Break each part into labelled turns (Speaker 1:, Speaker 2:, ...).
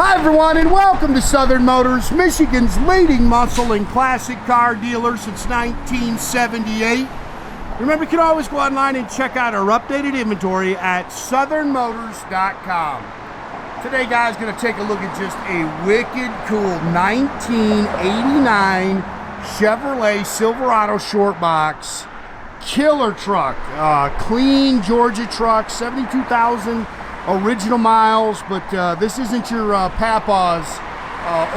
Speaker 1: Hi everyone, and welcome to Southern Motors, Michigan's leading muscle and classic car dealer since 1978. Remember, you can always go online and check out our updated inventory at southernmotors.com. Today, guys, going to take a look at just a wicked cool 1989 Chevrolet Silverado short box killer truck. Clean Georgia truck, 72,000 original miles, but this isn't your Papa's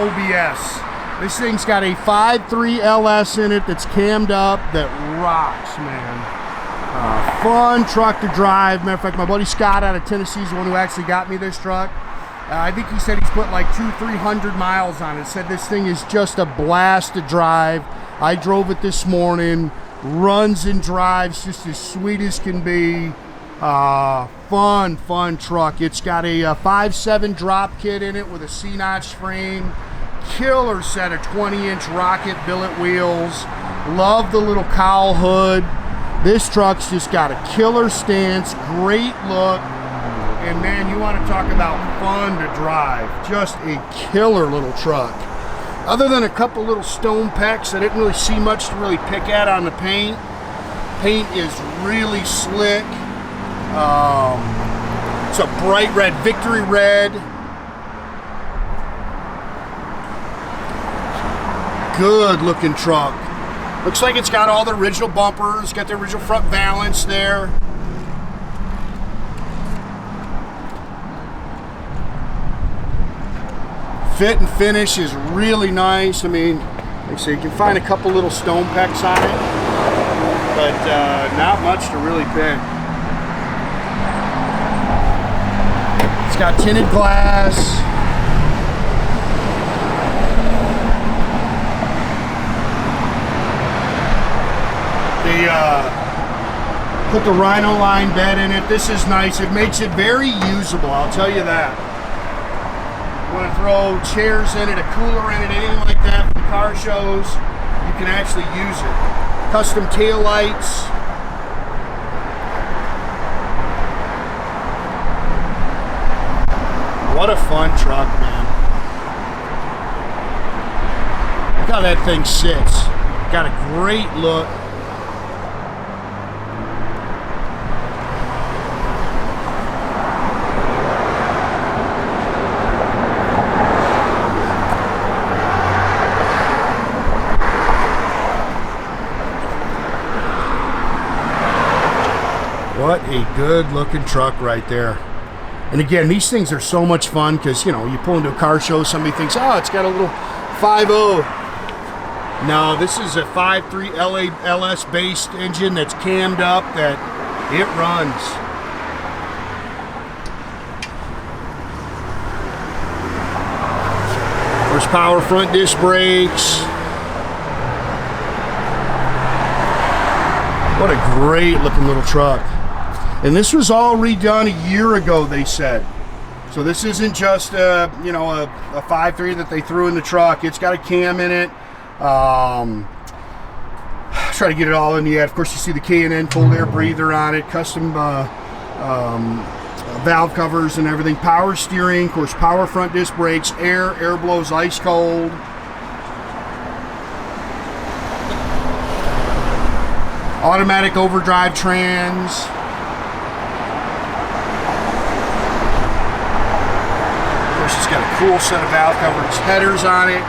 Speaker 1: OBS. This thing's got a 5.3 LS in it that's cammed up that rocks, man. Fun truck to drive. Matter of fact, my buddy Scott out of Tennessee is the one who actually got me this truck. I think he said he's put like 200-300 miles on it. Said this thing is just a blast to drive. I drove it this morning. Runs and drives just as sweet as can be. Fun truck. It's got a 5.7 drop kit in it with a C-notch frame. Killer set of 20-inch rocket billet wheels. Love the little cowl hood. This truck's just got a killer stance, great look, and man, you want to talk about fun to drive. Just a killer little truck. Other than a couple little stone pecks, I didn't really see much to really pick at on the paint. Paint is really slick. It's a bright red, victory red. Good looking truck. Looks like it's got all the original bumpers, got the original front valance there. Fit and finish is really nice. I mean, like I say, you can find a couple little stone pecks on it, but not much to really pick. It's got tinted glass. They put the rhino line bed in it. This is nice. It makes it very usable, I'll tell you that. You want to throw chairs in it, a cooler in it, anything like that for the car shows, you can actually use it. Custom tail lights. What a fun truck, man. Look how that thing sits. Got a great look. What a good looking truck right there. And again, these things are so much fun because, you know, you pull into a car show, somebody thinks, oh, it's got a little 5.0. No, this is a 5.3 LS based engine that's cammed up, that it runs. Horsepower front disc brakes. What a great looking little truck. And this was all redone a year ago, they said. So this isn't just a 5.3 that they threw in the truck. It's got a cam in it. Try to get it all in the ad. Of course, you see the K&N cold air breather on it, custom valve covers and everything. Power steering, of course, power front disc brakes, air blows ice cold. Automatic overdrive trans. It's got a cool set of valve covers, headers on it,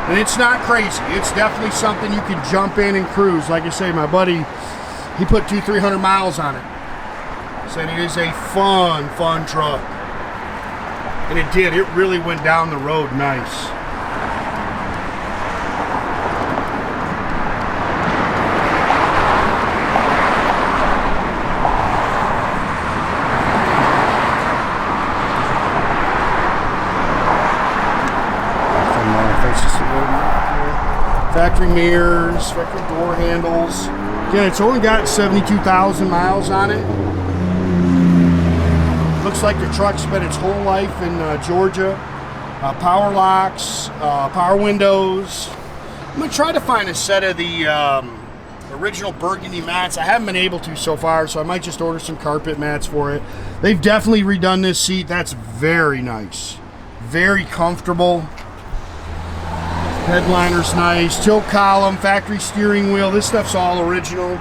Speaker 1: and it's not crazy. It's definitely something you can jump in and cruise. Like I say, my buddy, he put 200-300 miles on it. Said it is a fun truck, and it did. It really went down the road nice. Factory mirrors, factory door handles. Again, it's only got 72,000 miles on it. Looks like the truck spent its whole life in Georgia. Power locks, power windows. I'm going to try to find a set of the original burgundy mats. I haven't been able to so far, so I might just order some carpet mats for it. They've definitely redone this seat. That's very nice. Very comfortable. Headliner's nice. Tilt column, factory steering wheel. This stuff's all original.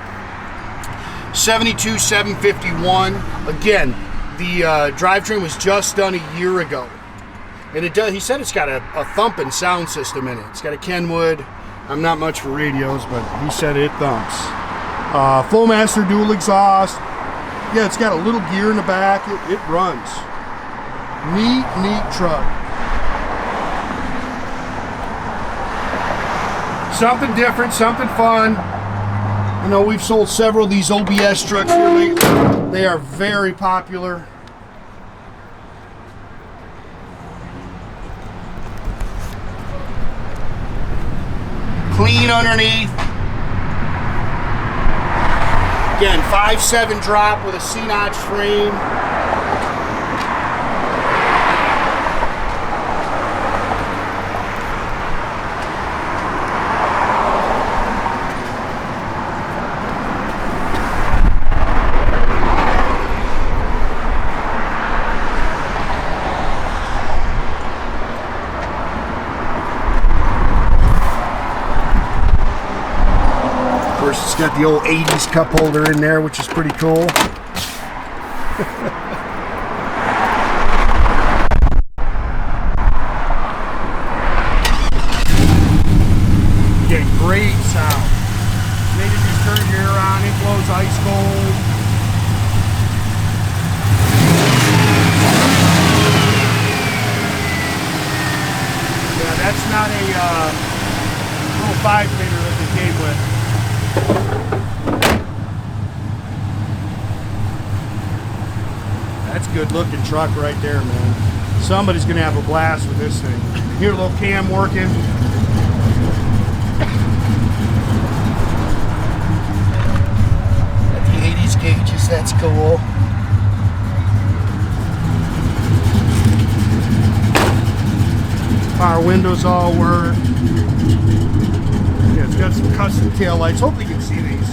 Speaker 1: 72,751. Again, the drivetrain was just done a year ago. And it does. He said it's got a thumping sound system in it. It's got a Kenwood. I'm not much for radios, but he said it thumps. Flowmaster dual exhaust. Yeah, it's got a little gear in the back. It runs. Neat truck. Something different, something fun. I know we've sold several of these OBS trucks here lately. They are very popular. Clean underneath. Again, 5.7 drop with a C-notch frame. It's got the old 80s cup holder in there, which is pretty cool. Get great sound. Maybe just turn your air on, it blows ice cold. Yeah, that's not a little 5-liter that they came with. That's a good looking truck right there, man. Somebody's gonna have a blast with this thing. Here, a little cam working. Got the 80s gauges, that's cool. Power windows all work. Yeah, it's got some custom tail lights. Hopefully you can see these.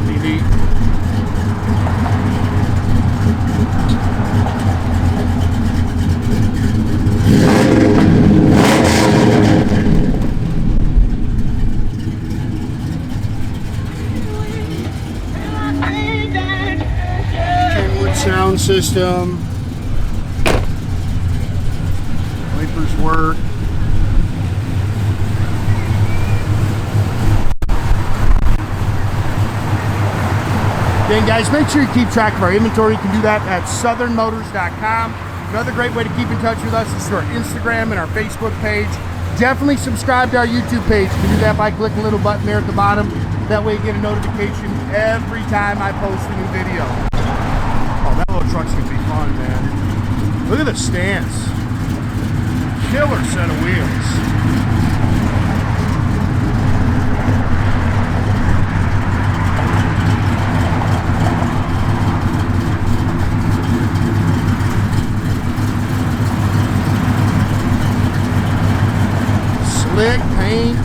Speaker 1: Pretty neat. Kenwood sound system. Wipers work. Again, guys, make sure you keep track of our inventory. You can do that at southernmotors.com. Another great way to keep in touch with us is through our Instagram and our Facebook page. Definitely subscribe to our YouTube page. You can do that by clicking a little button there at the bottom. That way you get a notification every time I post a new video. Oh, that little truck's gonna be fun, man. Look at the stance. Killer set of wheels. Slick paint.